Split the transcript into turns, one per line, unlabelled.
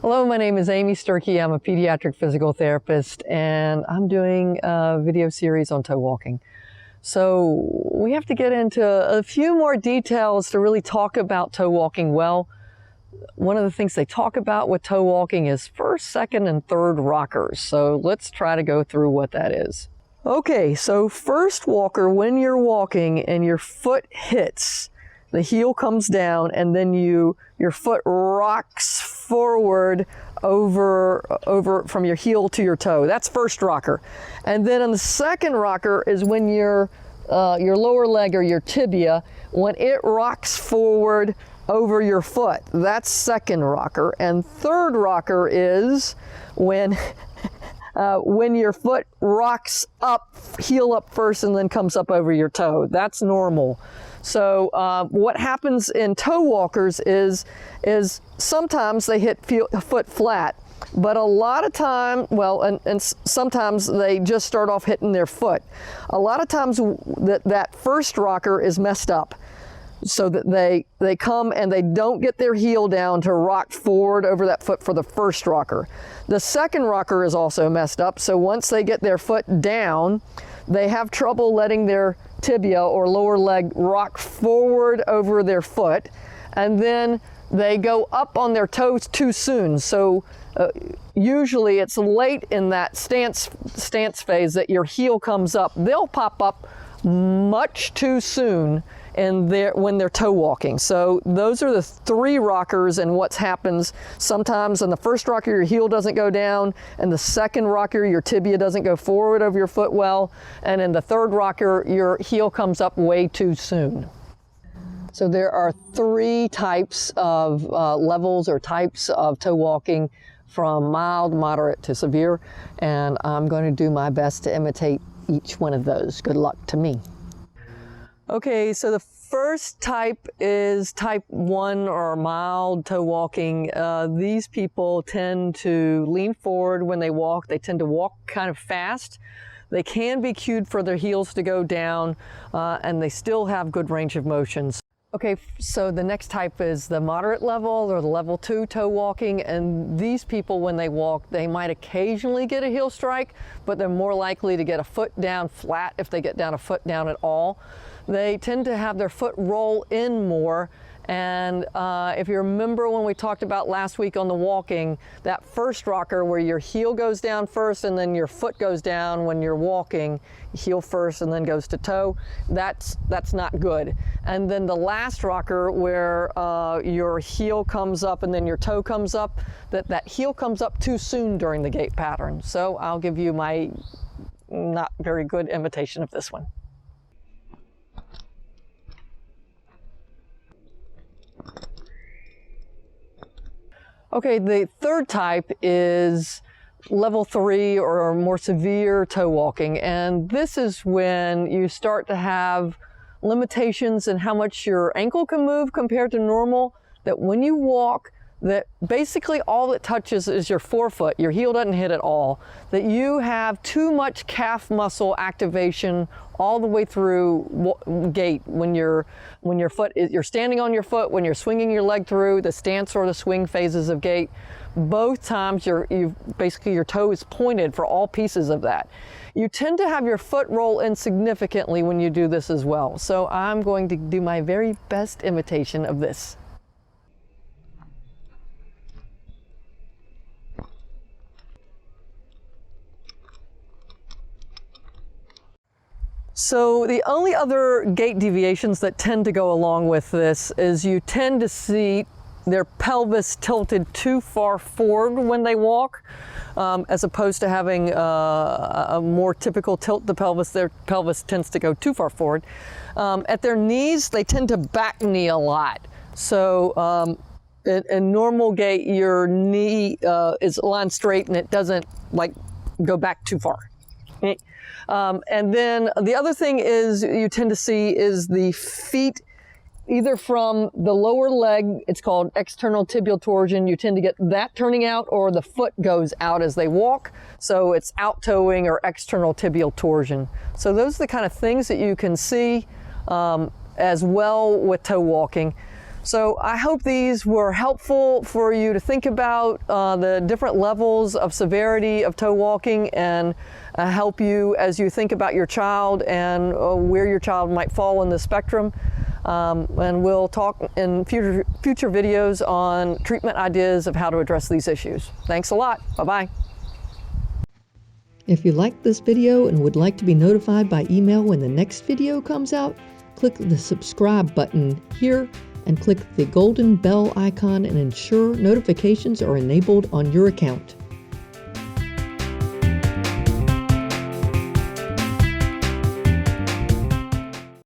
Hello, my name is Amy Sturkey. I'm a pediatric physical therapist, and I'm doing a video series on toe walking. So we have to get into a few more details to really talk about toe walking well. One of the things they talk about with toe walking is first, second, and third rockers. So let's try to go through what that is. Okay, so first walker, when you're walking and your foot hits, the heel comes down, and then your foot rocks forward over from your heel to your toe. That's first rocker. And then on the second rocker is when your lower leg or your tibia, when it rocks forward over your foot. That's second rocker. And third rocker is when your foot rocks up, heel up first, and then comes up over your toe. That's normal. So what happens in toe walkers is sometimes they hit foot flat, but a lot of time, and sometimes they just start off hitting their foot. A lot of times that first rocker is messed up, so that they come and they don't get their heel down to rock forward over that foot for the first rocker. The second rocker is also messed up, so once they get their foot down, they have trouble letting their tibia or lower leg rock forward over their foot, and then they go up on their toes too soon. So usually it's late in that stance phase that your heel comes up. They'll pop up much too soon when they're toe walking. So those are the three rockers, and what happens sometimes in the first rocker your heel doesn't go down, and the second rocker your tibia doesn't go forward over your foot well, and in the third rocker your heel comes up way too soon. So there are three types of levels or types of toe walking, from mild, moderate to severe, and I'm going to do my best to imitate each one of those. Good luck to me. Okay, so the first type is type 1 or mild toe walking. These people tend to lean forward when they walk. They tend to walk kind of fast. They can be cued for their heels to go down, and they still have good range of motion. Okay, so the next type is the moderate level or the level 2 toe walking, and these people, when they walk, they might occasionally get a heel strike, but they're more likely to get a foot down flat if they get down a foot down at all. They tend to have their foot roll in more, and if you remember when we talked about last week on the walking, that first rocker where your heel goes down first and then your foot goes down when you're walking, heel first and then goes to toe, that's not good. And then the last rocker where your heel comes up and then your toe comes up, that heel comes up too soon during the gait pattern. So I'll give you my not very good imitation of this one. Okay, the third type is level 3 or more severe toe walking, and this is when you start to have limitations in how much your ankle can move compared to normal, that when you walk, that basically all it touches is your forefoot. Your heel doesn't hit at all. That you have too much calf muscle activation all the way through gait. When your foot is, you're standing on your foot, when you're swinging your leg through the stance or the swing phases of gait, both times basically your toe is pointed for all pieces of that. You tend to have your foot roll in significantly when you do this as well. So I'm going to do my very best imitation of this. So the only other gait deviations that tend to go along with this is you tend to see their pelvis tilted too far forward when they walk, as opposed to having a more typical tilt the pelvis. Their pelvis tends to go too far forward. At their knees, they tend to back knee a lot. So in normal gait, your knee is aligned straight and it doesn't go back too far. And then the other thing is you tend to see is the feet either from the lower leg, it's called external tibial torsion, you tend to get that turning out, or the foot goes out as they walk, so it's out toeing or external tibial torsion. So those are the kind of things that you can see as well with toe walking. So I hope these were helpful for you to think about the different levels of severity of toe walking, and help you as you think about your child and where your child might fall in the spectrum. And we'll talk in future videos on treatment ideas of how to address these issues. Thanks a lot. Bye-bye.
If you liked this video and would like to be notified by email when the next video comes out, click the subscribe button here and click the golden bell icon and ensure notifications are enabled on your account.